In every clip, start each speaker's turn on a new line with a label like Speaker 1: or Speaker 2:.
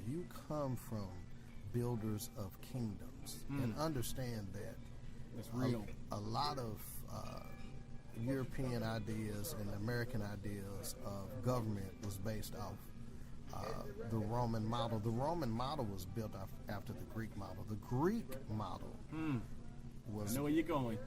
Speaker 1: You come from builders of kingdoms, and understand that
Speaker 2: That's real.
Speaker 1: a lot of European ideas and American ideas of government was based off the Roman model. The Roman model was built after the Greek model. The Greek model was
Speaker 2: I know where you're going.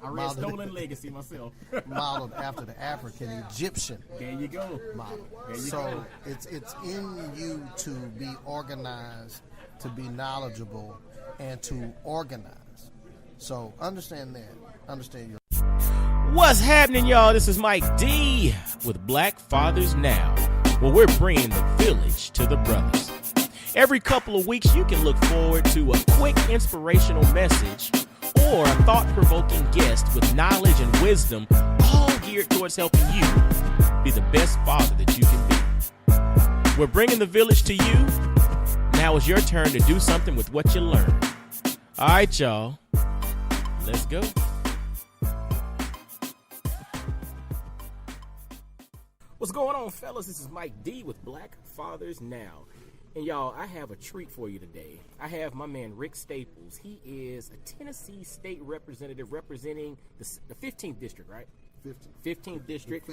Speaker 2: I read Stolen Legacy myself.
Speaker 1: modeled after the African Egyptian
Speaker 2: There you go.
Speaker 1: model.
Speaker 2: There you
Speaker 1: So
Speaker 2: go.
Speaker 1: it's in you to be organized, to be knowledgeable, and to organize. So understand that. Understand your.
Speaker 3: What's happening, y'all? This is Mike D with Black Fathers Now, where we're bringing the village to the brothers. Every couple of weeks, you can look forward to a quick inspirational message or a thought-provoking guest with knowledge and wisdom, all geared towards helping you be the best father that you can be. We're bringing the village to you. Now it's your turn to do something with what you learned. All right, y'all. Let's go.
Speaker 2: What's going on, fellas? This is Mike D with Black Fathers Now. And y'all, I have a treat for you today. I have my man Rick Staples. He is a Tennessee state representative representing the 15th district, right? 15th district.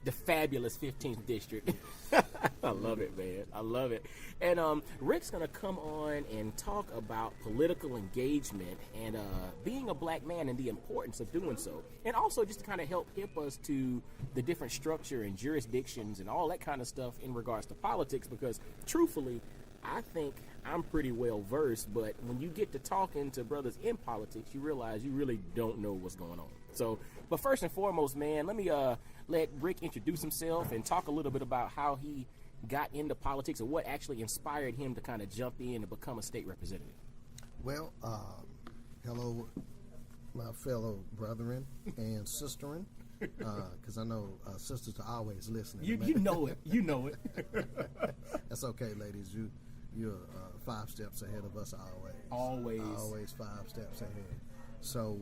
Speaker 2: The fabulous 15th district. I love it, man. I love it. And Rick's going to come on and talk about political engagement and being a black man and the importance of doing so. And also just to kind of help us to the different structure and jurisdictions and all that kind of stuff in regards to politics, because truthfully, I think I'm pretty well versed, but when you get to talking to brothers in politics, you realize you really don't know what's going on. So, but first and foremost, man, let me let Rick introduce himself and talk a little bit about how he got into politics and what actually inspired him to kind of jump in and become a state representative.
Speaker 1: Well, hello, my fellow brethren and sisterin, because I know sisters are always listening.
Speaker 2: You know it. You know it.
Speaker 1: That's okay, ladies. You're 5 steps ahead of us always. Always 5 steps ahead. So,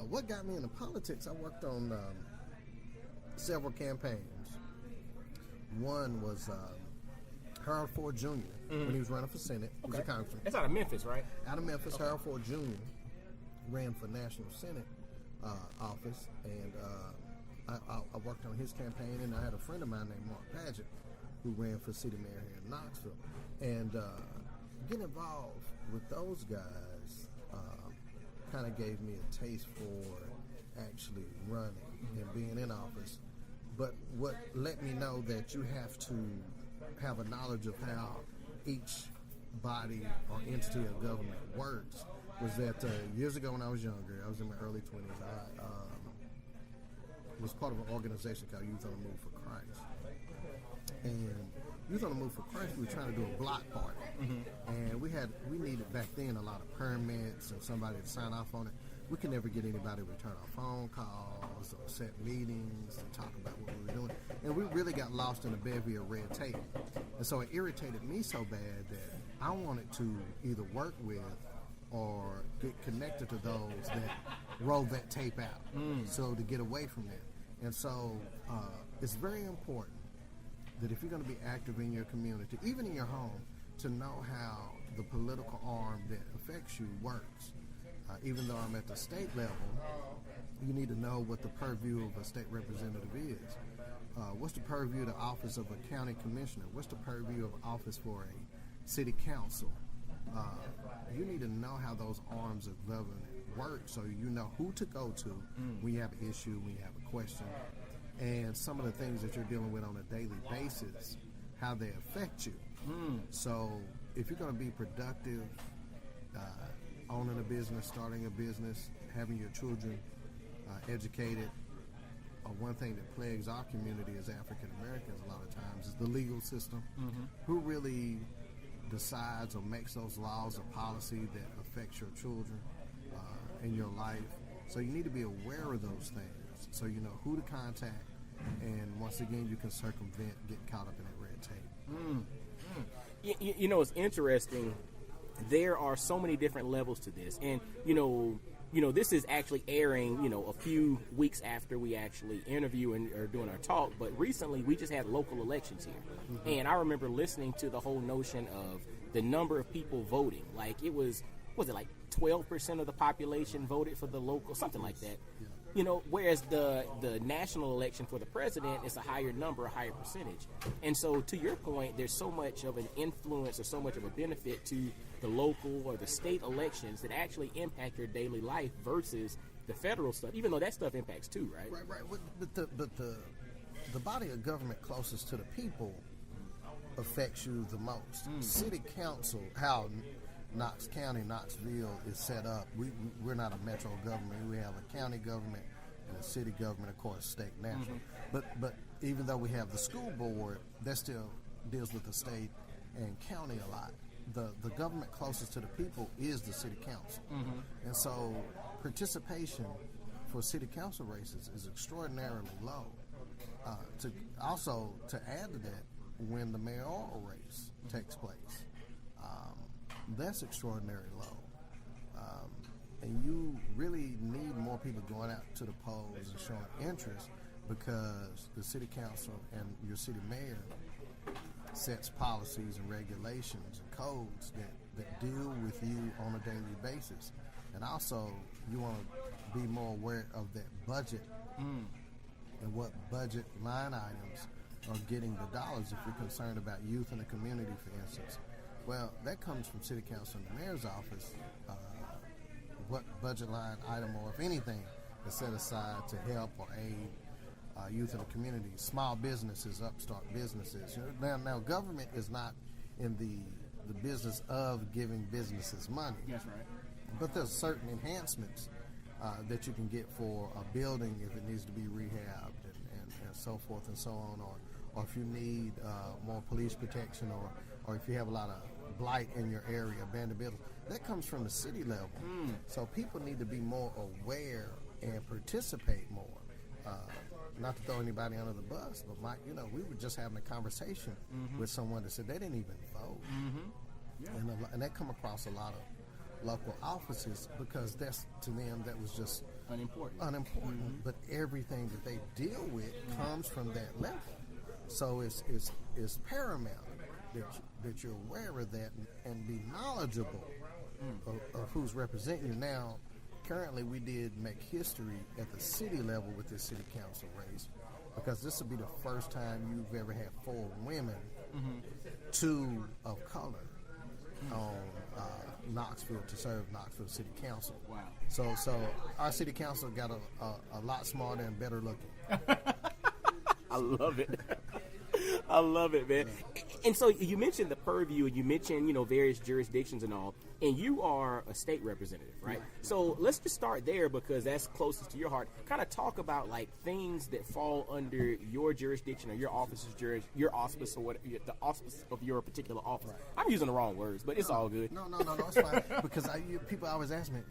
Speaker 1: what got me into politics? I worked on several campaigns. One was Harold Ford Jr. When he was running for Senate. He was a congressman.
Speaker 2: It's out of Memphis, right?
Speaker 1: Out of Memphis, Harold Ford Jr. ran for National Senate office, and I worked on his campaign, and I had a friend of mine named Mark Padgett who ran for city mayor here in Knoxville. And getting involved with those guys kind of gave me a taste for actually running and being in office. But what let me know that you have to have a knowledge of how each body or entity of government works was that years ago when I was younger, I was in my early 20s, I was part of an organization called Youth on the Move for Christ. And Youth on the Move for Christ, we were trying to do a block party. And we needed back then a lot of permits and somebody to sign off on it. We could never get anybody to return our phone calls or set meetings and talk about what we were doing. And we really got lost in a bevy of red tape. And so it irritated me so bad that I wanted to either work with or get connected to those that rolled that tape out. So to get away from that. And so it's very important that if you're going to be active in your community, even in your home, to know how the political arm that affects you works. Even though I'm at the state level, you need to know what the purview of a state representative is. What's the purview of the office of a county commissioner? What's the purview of office for a city council? You need to know how those arms of government work so you know who to go to when you have an issue, when you have a question, and some of the things that you're dealing with on a daily basis, how they affect you. So if you're going to be productive, owning a business, starting a business, having your children educated, one thing that plagues our community as African Americans a lot of times is the legal system. Who really decides or makes those laws or policy that affects your children in your life? So you need to be aware of those things so you know who to contact, and once again you can circumvent getting caught up in that red tape.
Speaker 2: You know, it's interesting. There are so many different levels to this, and you know, this is actually airing, a few weeks after we actually interview and are doing our talk. But recently, we just had local elections here. And I remember listening to the whole notion of the number of people voting. Like, it was it like 12% of the population voted for the local, something like that. Whereas the national election for the president is a higher number, a higher percentage. And so, to your point, there's so much of an influence or so much of a benefit to the local or the state elections that actually impact your daily life versus the federal stuff, even though that stuff impacts too, right?
Speaker 1: Right. But the body of government closest to the people affects you the most. City council, how Knox County, Knoxville is set up. We're not a metro government. We have a county government and a city government, of course, state, national. But even though we have the school board, that still deals with the state and county a lot. The government closest to the people is the city council. And so participation for city council races is extraordinarily low. To add to that, when the mayoral race takes place, that's extraordinarily low. And you really need more people going out to the polls and showing interest, because the city council and your city mayor sets policies and regulations and codes that deal with you on a daily basis. And also, you want to be more aware of that budget and what budget line items are getting the dollars. If you're concerned about youth in the community, for instance, well, that comes from city council and the mayor's office. What budget line item, or if anything, is set aside to help or aid youth in the community, small businesses, upstart businesses. Now, government is not in the business of giving businesses money.
Speaker 2: That's right.
Speaker 1: But there's certain enhancements that you can get for a building if it needs to be rehabbed and so forth and so on, or if you need more police protection, or if you have a lot of blight in your area, abandoned buildings. That comes from the city level. So people need to be more aware and participate more. Not to throw anybody under the bus, but we were just having a conversation with someone that said they didn't even vote. And that come across a lot of local offices, because that's, to them, that was just unimportant. But everything that they deal with comes from that level. So it's paramount that you're aware of that and be knowledgeable of who's representing you. Now, currently, we did make history at the city level with this city council race, because this will be the first time you've ever had 4 women, 2 of color, on Knoxville to serve Knoxville City Council.
Speaker 2: Wow.
Speaker 1: So our city council got a lot smarter and better looking.
Speaker 2: I love it. I love it, man. And so you mentioned the purview, and you mentioned, various jurisdictions and all, and you are a state representative, right? So let's just start there, because that's closest to your heart. Kind of talk about like things that fall under your jurisdiction or your office's your auspice, or what the auspice of your particular office. Right. I'm using the wrong words, but it's all good.
Speaker 1: No, it's fine. Because people always ask me,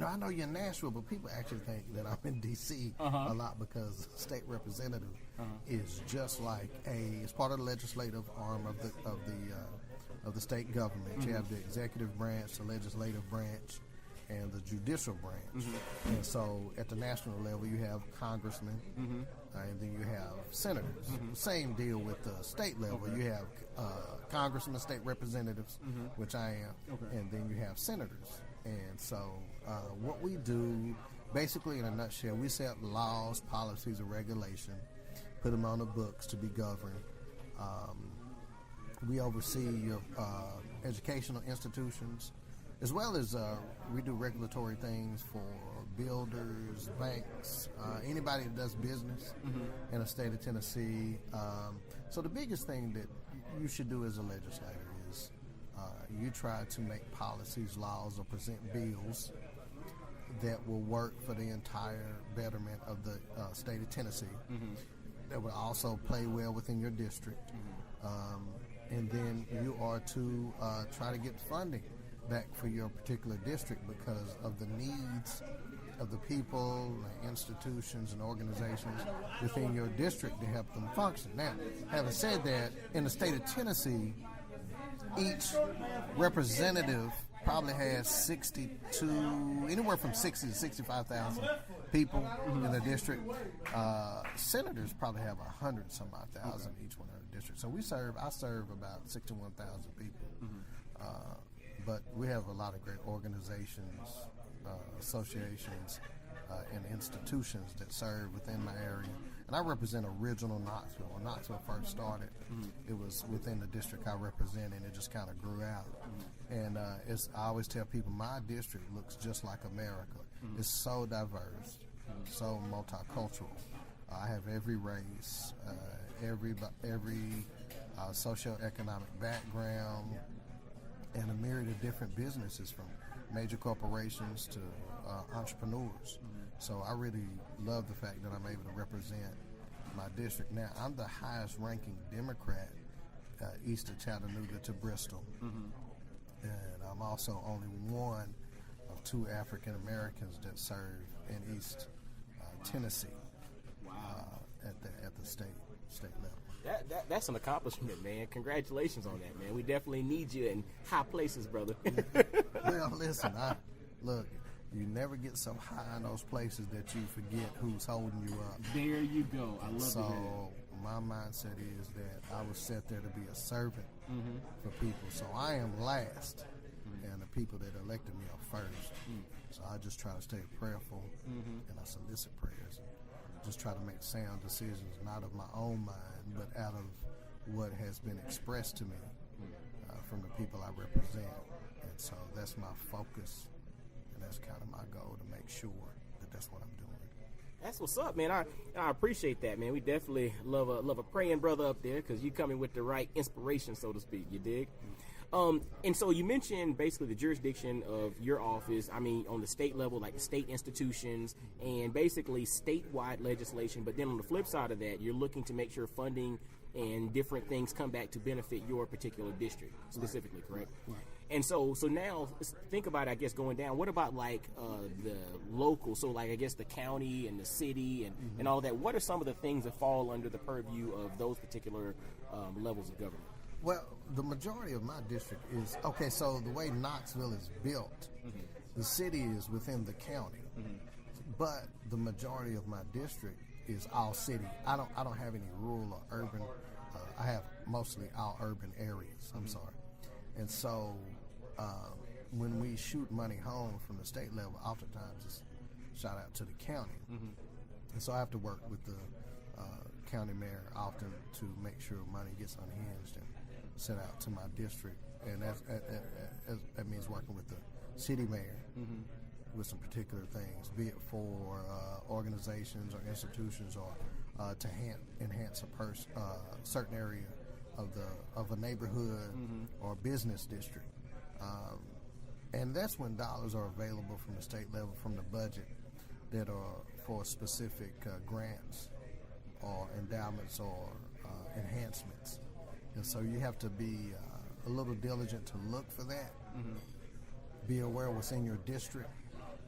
Speaker 1: I know you're in Nashville, but people actually think that I'm in D.C. a lot, because state representative is just like it's part of the legislative arm of the state government. You have the executive branch, the legislative branch, and the judicial branch. And so at the national level, you have congressmen, and then you have senators. Same deal with the state level. You have congressmen, state representatives, which I am, and then you have senators. And so what we do, basically in a nutshell, we set laws, policies, and regulation, put them on the books to be governed. We oversee your educational institutions, as well as we do regulatory things for builders, banks, anybody that does business in the state of Tennessee. So the biggest thing that you should do as a legislator is you try to make policies, laws, or present bills that will work for the entire betterment of the state of Tennessee, that will also play well within your district. And then you are to try to get funding back for your particular district, because of the needs of the people, institutions, and organizations within your district to help them function. Now, having said that, in the state of Tennessee, each representative probably has 62, anywhere from 60 to 65,000 people in the district. Senators probably have 100 some odd thousand each one in the district. So I serve about 61,000 people. But we have a lot of great organizations, associations, and institutions that serve within my area. And I represent original Knoxville. When Knoxville first started, it was within the district I represent, and it just kind of grew out. And I always tell people, my district looks just like America. It's so diverse, so multicultural. I have every race, every socioeconomic background, and a myriad of different businesses, from major corporations to entrepreneurs. So I really love the fact that I'm able to represent my district. Now, I'm the highest ranking Democrat east of Chattanooga to Bristol. And I'm also only one of 2 African Americans that serve in East Tennessee. At the state level.
Speaker 2: That's an accomplishment, man. Congratulations on that, man. We definitely need you in high places, brother.
Speaker 1: Well, listen, look, you never get so high in those places that you forget who's holding you up.
Speaker 4: There you go. I love that.
Speaker 1: So my mindset is that I was set there to be a servant for people. So I am last, and the people that elected me are first. So I just try to stay prayerful, and I solicit prayers. Just try to make sound decisions, not of my own mind, but out of what has been expressed to me from the people I represent. And so that's my focus, and that's kind of my goal, to make sure that that's what I'm doing.
Speaker 2: That's what's up, man. I appreciate that, man. We definitely love a praying brother up there, because you coming with the right inspiration, so to speak. You dig? And so you mentioned basically the jurisdiction of your office, I mean, on the state level, like the state institutions and basically statewide legislation. But then on the flip side of that, you're looking to make sure funding and different things come back to benefit your particular district specifically, correct?
Speaker 1: Right.
Speaker 2: And so now think about it, I guess, going down. What about like the local? So like, I guess the county and the city and all that. What are some of the things that fall under the purview of those particular levels of government?
Speaker 1: Well, the majority of my district is, okay, so the way Knoxville is built, the city is within the county, but the majority of my district is all city. I don't have any rural or urban. I have mostly all urban areas, I'm sorry. And so when we shoot money home from the state level, oftentimes it's shot out to the county. And so I have to work with the county mayor often to make sure money gets unhinged and sent out to my district, and that means working with the city mayor with some particular things, be it for organizations or institutions, or to enhance a certain area of a neighborhood or business district, and that's when dollars are available from the state level, from the budget, that are for specific grants or endowments or enhancements. And so you have to be a little diligent to look for that, be aware what's in your district,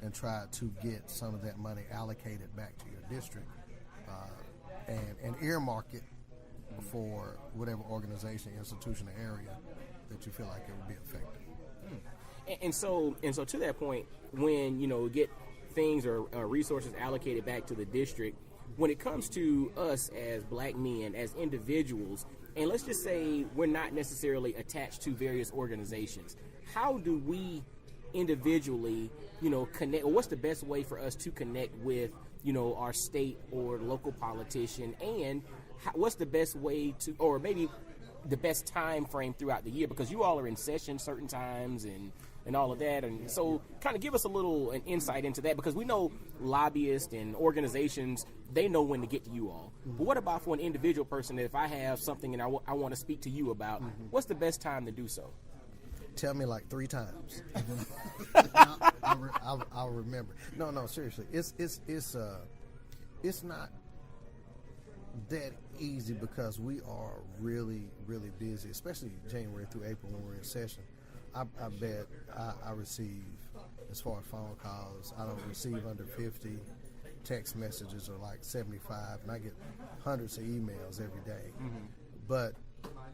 Speaker 1: and try to get some of that money allocated back to your district, and earmark it for whatever organization, institution, or area that you feel like it would be effective.
Speaker 2: And so to that point, when get things or resources allocated back to the district, when it comes to us as black men, as individuals, and let's just say we're not necessarily attached to various organizations, how do we individually, connect, or what's the best way for us to connect with, our state or local politician, and what's the best way to, or maybe the best time frame throughout the year, because you all are in session certain times and all of that, and so kind of give us an insight into that, because we know lobbyists and organizations, they know when to get to you all. But what about for an individual person that if I have something and I want to speak to you about, what's the best time to do so?
Speaker 1: Tell me like 3 times. I'll remember. No, seriously, it's not that easy, because we are really, really busy, especially January through April when we're in session. I bet I receive, as far as phone calls, I don't receive under 50. Text messages are like 75, and I get hundreds of emails every day. But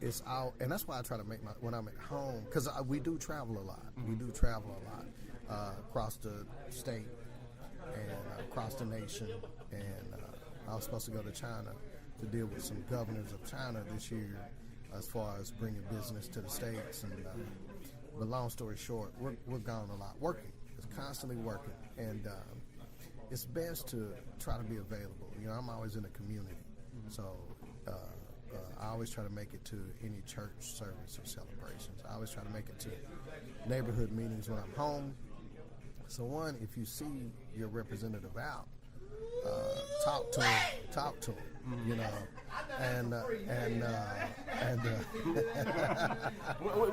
Speaker 1: it's out, and that's why I try to make when I'm at home, because we do travel a lot. We do travel a lot across the state and across the nation. And I was supposed to go to China to deal with some governors of China this year, as far as bringing business to the states. And but long story short, we're gone a lot, working. It's constantly working, and it's best to try to be available. You know, I'm always in the community, so. I always try to make it to any church service or celebrations. I always try to make it to neighborhood meetings when I'm home. So one, if you see your representative out, talk to him, you know,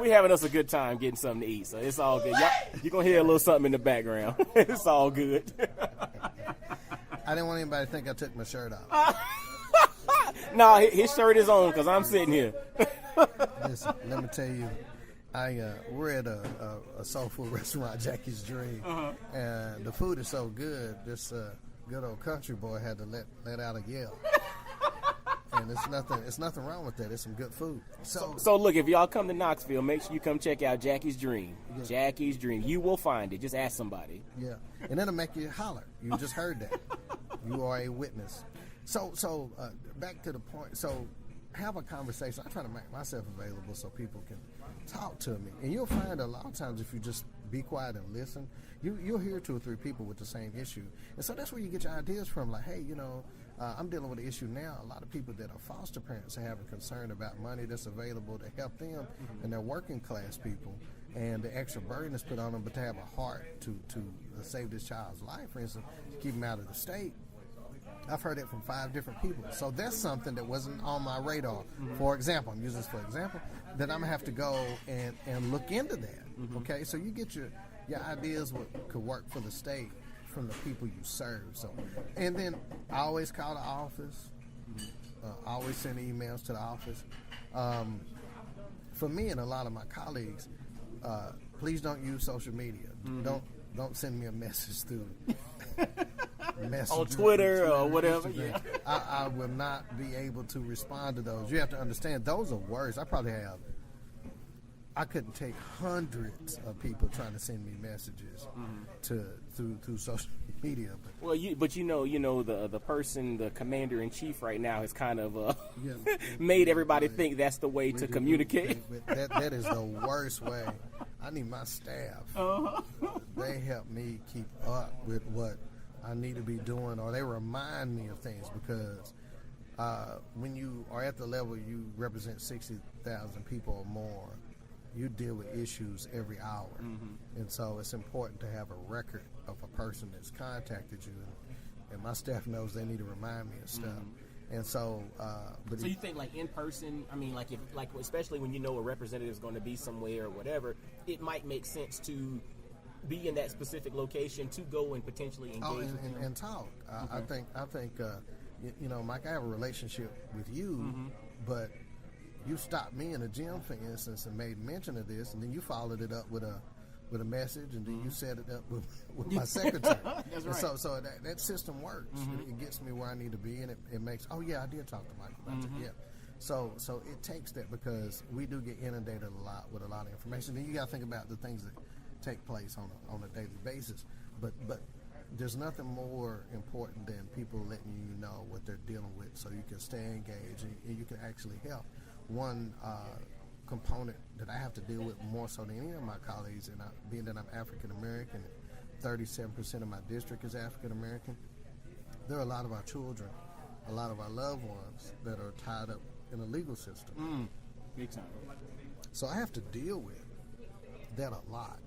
Speaker 2: we having us a good time getting something to eat, so it's all good. You're gonna hear a little something in the background. It's all good.
Speaker 1: I didn't want anybody to think I took my shirt off.
Speaker 2: No, his shirt is on because I'm sitting here.
Speaker 1: Listen, let me tell you, we're at a soul food restaurant, Jackie's Dream, and the food is so good. This good old country boy had to let out a yell. And it's nothing wrong with that. It's some good food.
Speaker 2: So look, if y'all come to Knoxville, make sure you come check out Jackie's Dream. Yeah. Jackie's Dream. You will find it. Just ask somebody.
Speaker 1: Yeah, and it'll make you holler. You just heard that. You are a witness. So back to the point. So have a conversation. I try to make myself available so people can talk to me. And you'll find a lot of times if you just be quiet and listen, you'll hear 2 or 3 people with the same issue. And so that's where you get your ideas from. Like, hey, you know, I'm dealing with an issue now. A lot of people that are foster parents are having concern about money that's available to help them, and they're working class people. And the extra burden is put on them, but to have a heart to save this child's life, for instance, to keep him out of the state. I've heard it from 5 different people. So that's something that wasn't on my radar. For example, I'm using this for example, that I'm going to have to go and look into that. Okay, so you get your ideas what could work for the state from the people you serve. So, and then I always call the office. I always send emails to the office. For me and a lot of my colleagues, please don't use social media. Don't send me a message through
Speaker 2: on Twitter or whatever.
Speaker 1: Yeah. I will not be able to respond to those. You have to understand, those are words. I couldn't take hundreds of people trying to send me messages through social media.
Speaker 2: Well, but you know the person, the commander in chief right now has kind of made everybody think that's the way to communicate.
Speaker 1: That is the worst way. I need my staff. They help me keep up with what I need to be doing, or they remind me of things, because when you are at the level you represent 60,000 people or more, you deal with issues every hour. And so it's important to have a record of a person that's contacted you, and my staff knows they need to remind me of stuff. And so,
Speaker 2: so you think like in person? I mean, especially when you know a representative is going to be somewhere or whatever, it might make sense to be in that specific location to go and potentially engage
Speaker 1: and talk. Okay. I think you know, Mike, I have a relationship with you, but you stopped me in a gym, for instance, and made mention of this, and then you followed it up with a message, and then you set it up with my secretary.
Speaker 2: That's
Speaker 1: right.
Speaker 2: And
Speaker 1: so that system works. It gets me where I need to be, and it makes, I did talk to Mike about that. Yeah. So it takes that, because we do get inundated a lot with a lot of information. Then you got to think about the things that take place on a daily basis. But there's nothing more important than people letting you know what they're dealing with, so you can stay engaged and you can actually help. One component that I have to deal with more so than any of my colleagues, and being that I'm African American, 37% of my district is African American, there are a lot of our children, a lot of our loved ones that are tied up in the legal system.
Speaker 2: Big time.
Speaker 1: So I have to deal with that a lot.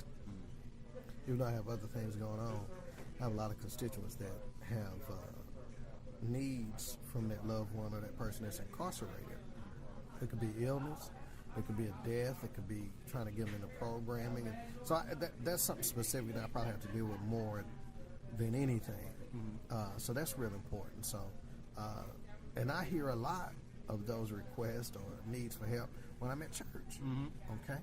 Speaker 1: Even though I have other things going on, I have a lot of constituents that have needs from that loved one or that person that's incarcerated. It could be illness, it could be a death, it could be trying to get them into programming. And so that's something specific that I probably have to deal with more than anything. So that's really important. So, and I hear a lot of those requests or needs for help when I'm at church. Okay.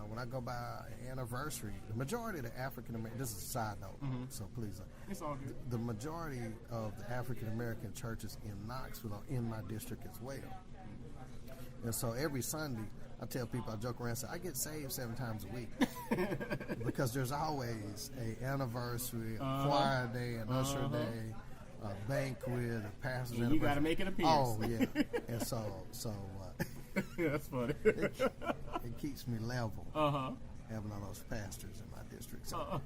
Speaker 1: When I go by an anniversary, the majority of the African American, this is a side note, so please,
Speaker 2: it's all good.
Speaker 1: The majority of the African American churches in Knoxville are in my district as well. And so every Sunday, I tell people, I joke around and say, I get saved 7 times a week. Because there's always a anniversary, a choir day, an usher day, a banquet, a pastor's
Speaker 2: You
Speaker 1: anniversary.
Speaker 2: got to make an appearance.
Speaker 1: Oh, yeah. And so
Speaker 2: That's funny.
Speaker 1: it keeps me level. Having all those pastors in my district. So,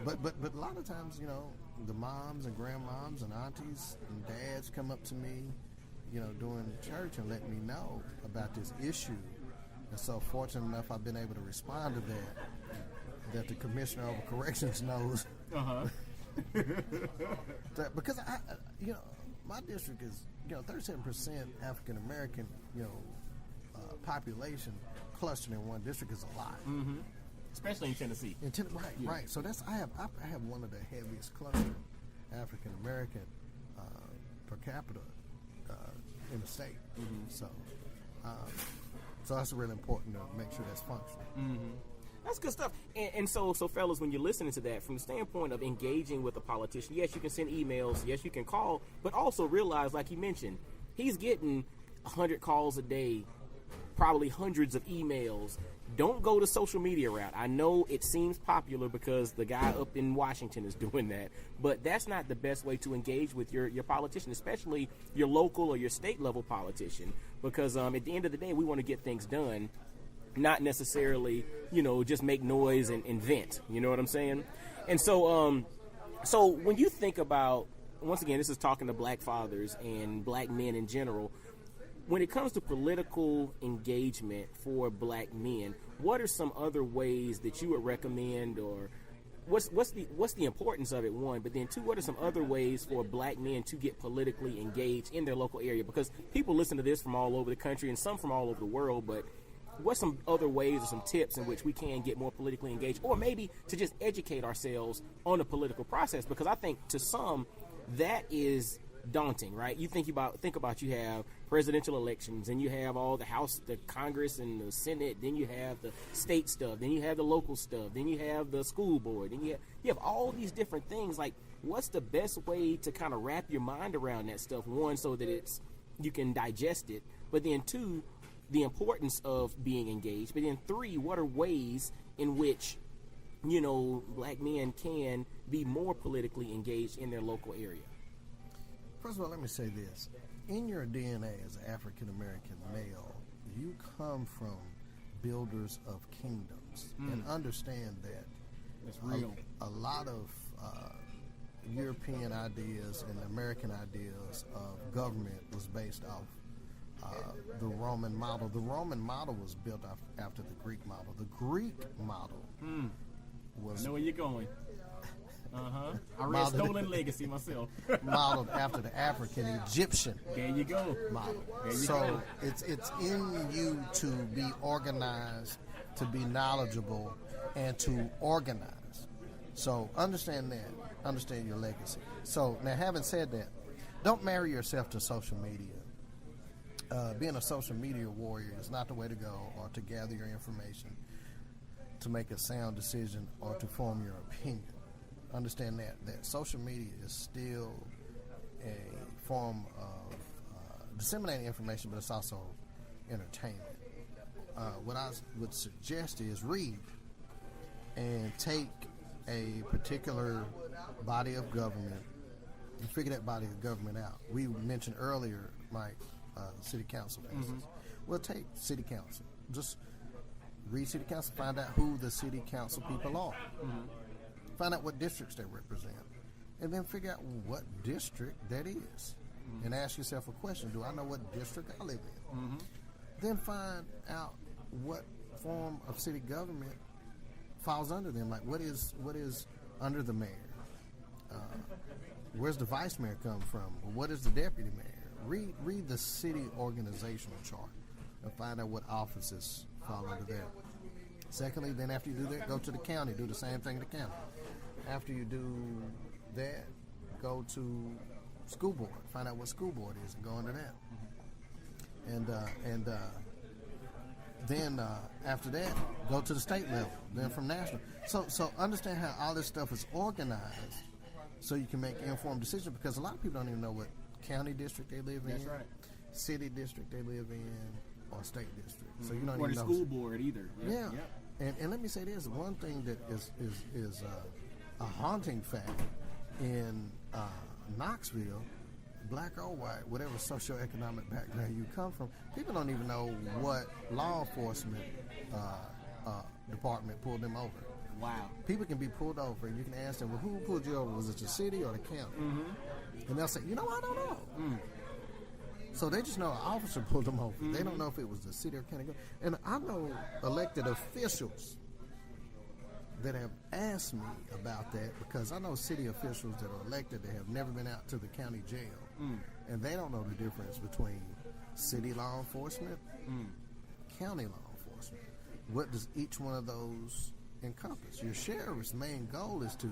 Speaker 1: but a lot of times, you know, the moms and grandmoms and aunties and dads come up to me, you know, during church and let me know about this issue. And so, fortunate enough, I've been able to respond to that the Commissioner of Corrections knows. Because you know, my district is, you know, 37% African American, you know, population clustered in one district is a lot.
Speaker 2: Especially in Tennessee.
Speaker 1: Right. So that's I have one of the heaviest clustered African American per capita in the state. So that's really important to make sure that's functional.
Speaker 2: That's good stuff. And so fellas, when you're listening to that, from the standpoint of engaging with a politician, yes, you can send emails, yes, you can call, but also realize, like you mentioned, he's getting 100 calls a day, probably hundreds of emails. Don't go the social media route. I know it seems popular because the guy up in Washington is doing that, but that's not the best way to engage with your politician, especially your local or your state level politician, because at the end of the day, we want to get things done, not necessarily, you know, just make noise and vent. You know what I'm saying? And so when you think about, once again, this is talking to black fathers and black men in general, when it comes to political engagement for black men, what are some other ways that you would recommend, or what's the importance of it, one, but then two, what are some other ways for black men to get politically engaged in their local area? Because people listen to this from all over the country and some from all over the world, but what's some other ways or some tips in which we can get more politically engaged, or maybe to just educate ourselves on the political process? Because I think to some that is daunting, right? You think about you have presidential elections, and you have all the House, the Congress, and the Senate. Then you have the state stuff. Then you have the local stuff. Then you have the school board. Then you have all these different things. Like, what's the best way to kind of wrap your mind around that stuff? One, so that you can digest it. But then two, the importance of being engaged. But then three, what are ways in which, you know, black men can be more politically engaged in their local area?
Speaker 1: First of all, let me say this. In your DNA as an African-American male, you come from builders of kingdoms. And understand that
Speaker 2: That's real.
Speaker 1: a lot of European ideas and American ideas of government was based off the Roman model. The Roman model was built after the Greek model. The Greek model was...
Speaker 2: I know where you're going. I read Stolen Legacy myself.
Speaker 1: modeled after the African Egyptian
Speaker 2: There you go.
Speaker 1: model.
Speaker 2: There you
Speaker 1: So
Speaker 2: go.
Speaker 1: it's in you to be organized, to be knowledgeable, and to organize. So understand that. Understand your legacy. So now, having said that, don't marry yourself to social media. Being a social media warrior is not the way to go, or to gather your information, to make a sound decision, or to form your opinion. Understand that social media is still a form of disseminating information, but it's also entertainment. What I would suggest is read and take a particular body of government and figure that body of government out. We mentioned earlier, Mike, city council, for instance. We'll take city council. Just read city council, find out who the city council people are. Find out what districts they represent, and then figure out what district that is. And ask yourself a question: do I know what district I live in? Then find out what form of city government falls under them. Like, what is under the mayor? Where's the vice mayor come from? What is the deputy mayor? Read the city organizational chart and find out what offices fall under that. Secondly, then after you do that, go to the county. Do the same thing to the county. After you do that, go to school board. Find out what school board is and go under that. And then after that, go to the state level. Then from national. So understand how all this stuff is organized, so you can make informed decisions. Because a lot of people don't even know what county district they live in,
Speaker 2: That's right.
Speaker 1: city district they live in, or state district. So you don't
Speaker 2: Or
Speaker 1: even
Speaker 2: the
Speaker 1: know.
Speaker 2: school board either.
Speaker 1: Yeah.
Speaker 2: Yep.
Speaker 1: And let me say this: one thing that is a haunting fact in Knoxville, black or white, whatever socioeconomic background you come from, people don't even know what law enforcement department pulled them over.
Speaker 2: Wow.
Speaker 1: People can be pulled over, and you can ask them, well, who pulled you over? Was it the city or the county? And they'll say, I don't know. So they just know an officer pulled them over. They don't know if it was the city or county. And I know elected officials that have asked me about that, because I know city officials that are elected that have never been out to the county jail, and they don't know the difference between city law enforcement, county law enforcement. What does each one of those encompass? Your sheriff's main goal is to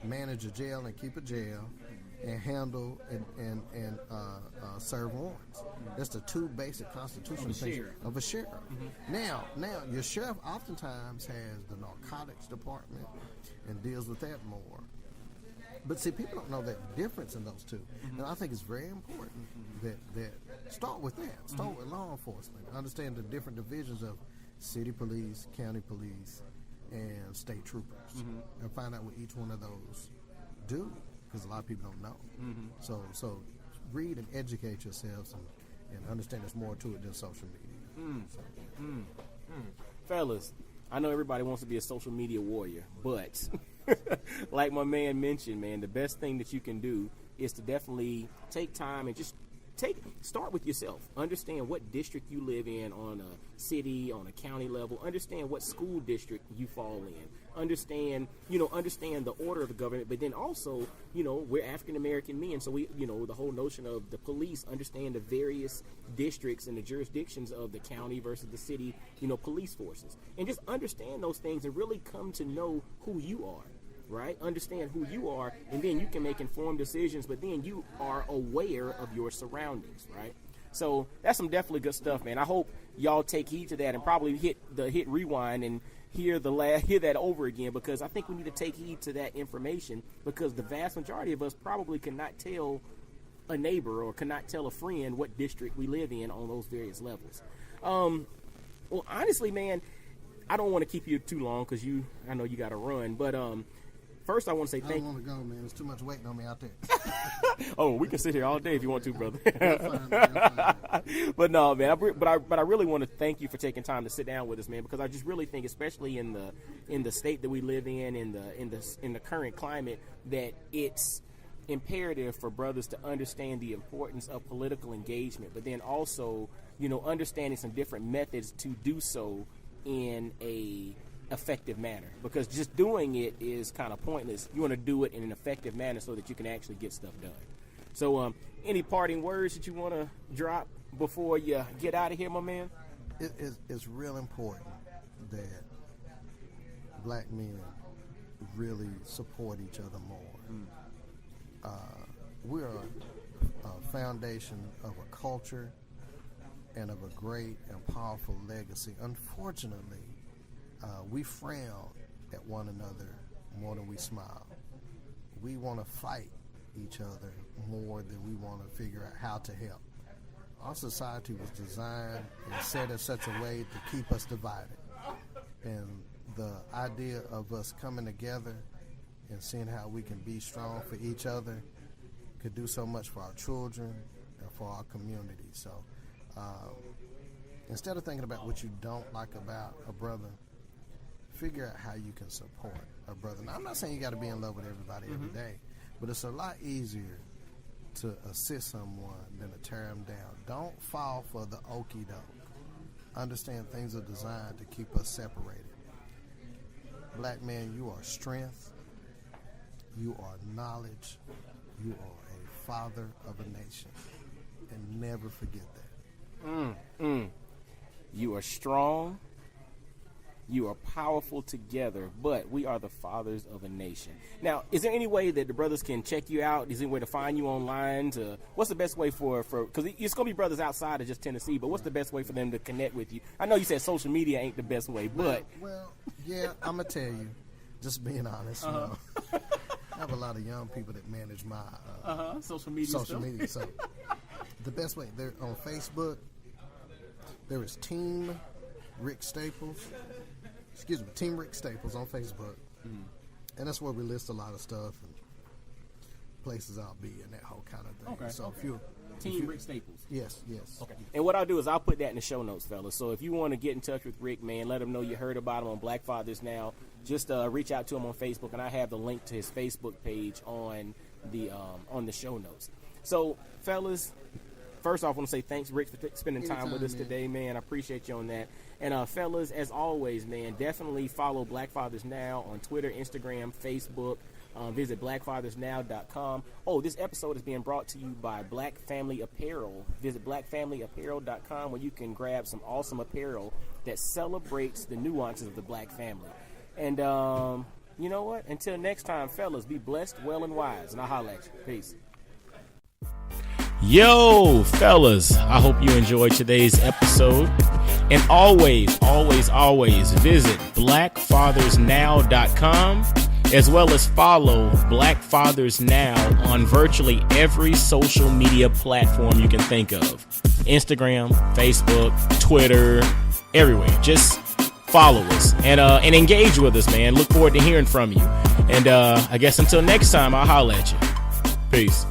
Speaker 1: manage a jail and keep a jail, and handle and serve warrants. That's the two basic constitutional things of a sheriff. Now, your sheriff oftentimes has the narcotics department and deals with that more. But see, people don't know that difference in those two. And I think it's very important that start with that. Start with law enforcement. Understand the different divisions of city police, county police, and state troopers, and find out what each one of those do, because a lot of people don't know. So read and educate yourselves and understand there's more to it than social media.
Speaker 2: Fellas, I know everybody wants to be a social media warrior, but like my man mentioned, man, the best thing that you can do is to definitely take time and just start with yourself. Understand what district you live in on a city, on a county level. Understand what school district you fall in. Understand the order of the government, but then also, we're African American men, so we, the whole notion of the police, understand the various districts and the jurisdictions of the county versus the city, police forces. And just understand those things and really come to know who you are. Right? Understand who you are, and then you can make informed decisions, but then you are aware of your surroundings, right? So that's some definitely good stuff, man. I hope y'all take heed to that and probably hit rewind and hear that over again, because I think we need to take heed to that information, because the vast majority of us probably cannot tell a neighbor or cannot tell a friend what district we live in on those various levels. Well, honestly, man, I don't want to keep you too long because I know you got to run, but first, I want to say thank you.
Speaker 1: I don't want to go, man. There's too much waiting on me out there.
Speaker 2: Oh, we can sit here all day if you want to, brother.
Speaker 1: Fine, man.
Speaker 2: But no, man. But I really want to thank you for taking time to sit down with us, man, because I just really think, especially in the state that we live in the current climate, that it's imperative for brothers to understand the importance of political engagement, but then also, understanding some different methods to do so in a effective manner, because just doing it is kind of pointless. You want to do it in an effective manner so that you can actually get stuff done. So any parting words that you want to drop before you get out of here, my man?
Speaker 1: It's real important that black men really support each other more. We're a foundation of a culture and of a great and powerful legacy. Unfortunately, we frown at one another more than we smile. We want to fight each other more than we want to figure out how to help. Our society was designed and set in such a way to keep us divided. And the idea of us coming together and seeing how we can be strong for each other could do so much for our children and for our community. So instead of thinking about what you don't like about a brother, figure out how you can support a brother. Now, I'm not saying you got to be in love with everybody every day, but it's a lot easier to assist someone than to tear them down. Don't fall for the okie doke. Understand things are designed to keep us separated. Black man, you are strength. You are knowledge. You are a father of a nation. And never forget that.
Speaker 2: You are strong. You are powerful together, but we are the fathers of a nation. Now, is there any way that the brothers can check you out? Is there any way to find you online? What's the best way for because it's going to be brothers outside of just Tennessee, but what's the best way for them to connect with you? I know you said social media ain't the best way, but...
Speaker 1: Well, yeah, I'm going to tell you, just being honest, you know, I have a lot of young people that manage my
Speaker 2: social media
Speaker 1: So the best way, they're on Facebook, There is Team Rick Staples. Team Rick Staples on Facebook. And that's where we list a lot of stuff and places I'll be and that whole kind of thing.
Speaker 2: Okay.
Speaker 1: So
Speaker 2: Team Rick Staples.
Speaker 1: Yes.
Speaker 2: Okay. And what I'll do is I'll put that in the show notes, fellas. So if you want to get in touch with Rick, man, let him know you heard about him on Black Fathers Now. Just reach out to him on Facebook, and I have the link to his Facebook page on the show notes. So, fellas, first off, I want to say thanks, Rick, for spending time with us today, man. I appreciate you on that. And fellas, as always, man, definitely follow Black Fathers Now on Twitter, Instagram, Facebook. Visit blackfathersnow.com. Oh, this episode is being brought to you by Black Family Apparel. Visit blackfamilyapparel.com where you can grab some awesome apparel that celebrates the nuances of the black family. And you know what? Until next time, fellas, be blessed, well, and wise. And I'll holler at you. Peace.
Speaker 3: Yo, fellas, I hope you enjoyed today's episode. And always visit blackfathersnow.com, as well as follow Black Fathers Now on virtually every social media platform you can think of. Instagram, Facebook, Twitter, everywhere. Just follow us and engage with us, man. Look forward to hearing from you. And I guess until next time, I'll holler at you. Peace.